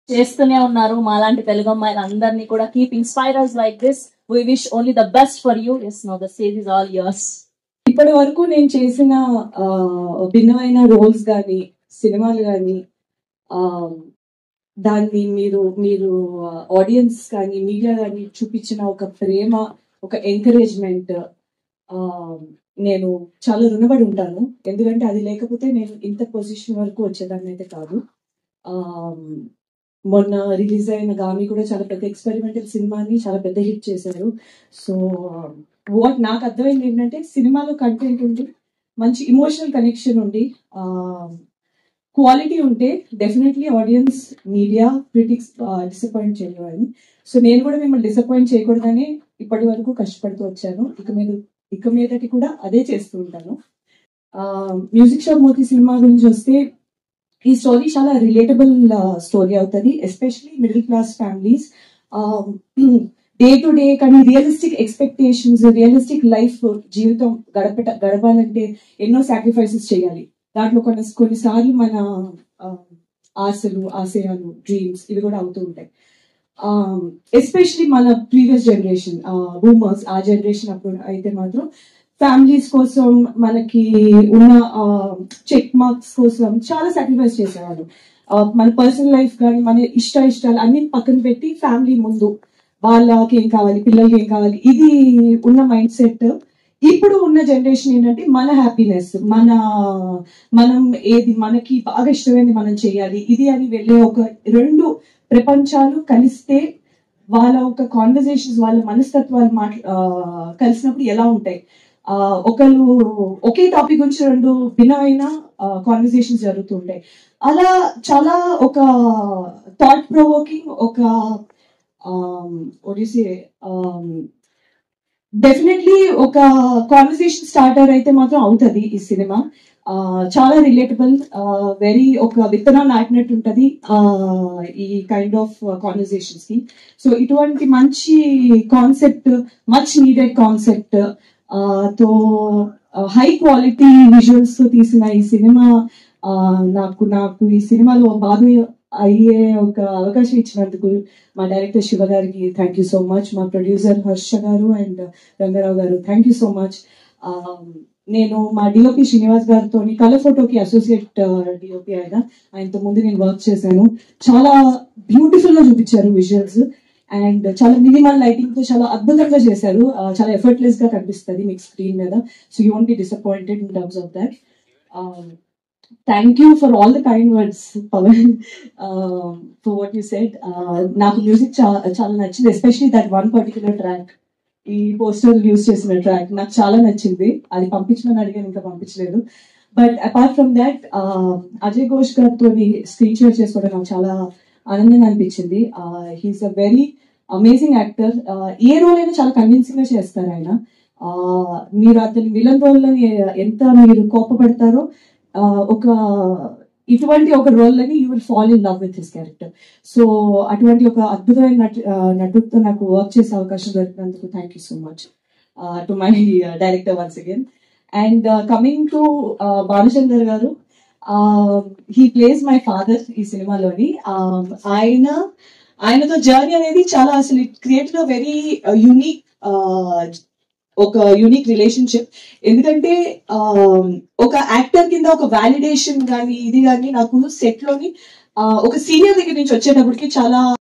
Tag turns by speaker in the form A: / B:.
A: చేస్తూనే ఉన్నారు. మాలాంటి తెలుగు అమ్మాయిలు అందరినీ కూడా keep inspirers like this. We wish only the best for you. Yes, now the stage is all yours.
B: ఇప్పటి వరకు నేను చేసిన భిన్నమైన రోల్స్ కానీ సినిమాలు కానీ దాన్ని మీరు మీరు ఆడియన్స్ కానీ మీడియా కానీ చూపించిన ఒక ప్రేమ, ఒక ఎంకరేజ్మెంట్ నేను చాలా రుణపడి ఉంటాను. ఎందుకంటే అది లేకపోతే నేను ఇంత పొజిషన్ వరకు వచ్చేదాన్ని అయితే కాదు. మొన్న రిలీజ్ అయిన గామి కూడా చాలా పెద్ద ఎక్స్పెరిమెంటల్ సినిమాని చాలా పెద్ద హిట్ చేశారు. సో వాట్ నాకు అర్థమైంది ఏంటంటే సినిమాలో కంటెంట్ ఉండి మంచి ఇమోషనల్ కనెక్షన్ ఉండి క్వాలిటీ ఉంటే definitely audience, media, critics disappoint చేయలేవని. సో నేను కూడా మిమ్మల్ని డిసప్పాయింట్ చేయకూడదని ఇప్పటి వరకు కష్టపడుతూ వచ్చాను. ఇక మీదటి కూడా అదే చేస్తూ ఉంటాను. మ్యూజిక్ షాప్ మోతి సినిమా గురించి వస్తే ఈ స్టోరీ చాలా రిలేటబుల్ స్టోరీ అవుతుంది, especially middle class families. Day to day కానీ రియలిస్టిక్ ఎక్స్పెక్టేషన్స్, రియలిస్టిక్ లైఫ్ జీవితం గడపాలంటే ఎన్నో సాక్రిఫైసెస్ చేయాలి. దాంట్లో కొన్నిసార్లు మన ఆశలు, ఆశయాలు, డ్రీమ్స్ ఇవి కూడా అవుతూ ఉంటాయి. ఎస్పెషలీ మన ప్రీవియస్ జనరేషన్ బూమర్స్, ఆ జనరేషన్ అప్పుడు అయితే మాత్రం ఫ్యామిలీస్ కోసం, మనకి ఉన్న చెక్ మార్క్స్ కోసం చాలా సాక్రిఫైస్ చేసేవాళ్ళు. మన పర్సనల్ లైఫ్ కానీ మన ఇష్టాలు అన్ని పక్కన పెట్టి ఫ్యామిలీ ముందు వాళ్ళకి ఏం కావాలి, పిల్లలకి ఏం కావాలి, ఇది ఉన్న మైండ్ సెట్. ఇప్పుడు ఉన్న జనరేషన్ ఏంటంటే మన హ్యాపీనెస్, మనం ఏది మనకి బాగా ఇష్టమైంది మనం చేయాలి ఇది అని వెళ్ళే ఒక రెండు ప్రపంచాలు కలిస్తే వాళ్ళ ఒక కాన్వర్జేషన్స్, వాళ్ళ మనస్తత్వాలు కలిసినప్పుడు ఎలా ఉంటాయి. ఒకళ్ళు ఒకే టాపిక్ గురించి రెండు భిన్నమైన కాన్వర్జేషన్స్ జరుగుతూ ఉంటాయి. అలా చాలా ఒక థాట్ ప్రొవోకింగ్, ఒక డెఫినెట్లీ ఒక కాన్వర్సేషన్ స్టార్టర్ అయితే మాత్రం అవుతుంది ఈ సినిమా. చాలా రిలేటబుల్, వెరీ ఒక విత్తనం నాటినట్టు ఉంటది ఈ కైండ్ ఆఫ్ కాన్వర్సేషన్స్ కి. సో ఇటువంటి మంచి కాన్సెప్ట్, మచ్ నీడెడ్ కాన్సెప్ట్ తో హై క్వాలిటీ విజువల్స్ తో తీసిన ఈ సినిమా నాకు ఈ సినిమాలో భాగం అయ్యే ఒక అవకాశం ఇచ్చినందుకు మా డైరెక్టర్ శివ గారికి థ్యాంక్ యూ సో మచ్, మా ప్రొడ్యూసర్ హర్ష గారు అండ్ రంగారావు గారు థ్యాంక్ యూ సో మచ్. నేను మా డిఓపి శ్రీనివాస్ గారితో కలర్ ఫోటోకి అసోసియేట్ డిఓపి ఆయనతో ముందు నేను వర్క్ చేశాను. చాలా బ్యూటిఫుల్ గా చూపించారు విజువల్స్ అండ్ చాలా మినిమల్ లైటింగ్ తో చాలా అద్భుతంగా చేశారు. చాలా ఎఫర్ట్లెస్ గా కనిపిస్తుంది మీకు స్క్రీన్ మీద. So you won't be disappointed in terms of that. Thank you for all the kind words Pavan, for what you said. నాకు మ్యూజిక్ చాలా నచ్చింది, especially that one particular track, ఈ పోస్టర్ యూజ్ చేసిన ట్రాక్ నాకు చాలా నచ్చింది. అది పంపించమని అడిగాను, ఇంకా పంపించలేదు. But apart from that Ajay Ghosh గారితో స్క్రీన్ షేర్ చేసుకోవడం నాకు చాలా ఆనందంగా అనిపించింది. He's a very amazing actor. ఏ రోల్ అయినా చాలా కన్విన్సింగ్ గా చేస్తారు ఆయన. మీరు అతని విలన్ రోల్ లో ఎంత మీరు కోపపడతారో ఇటువంటి ఒక రోల్ అని you will fall in love with his character. So అటువంటి ఒక అద్భుతమైన నటుడితో నాకు వర్క్ చేసే అవకాశం దొరికినందుకు thank you so much to my director once again. And coming to Bhanuchander గారు, హీ ప్లేస్ మై ఫాదర్ ఈ సినిమాలోని. ఆయనతో జర్నీ అనేది చాలా అసలు it created a very unique relationship. ఎందుకంటే ఒక యాక్టర్ కింద ఒక వాలిడేషన్ కానీ ఇది కానీ నాకు సెట్ లోని ఒక సీనియర్ దగ్గర నుంచి వచ్చేటప్పటికి చాలా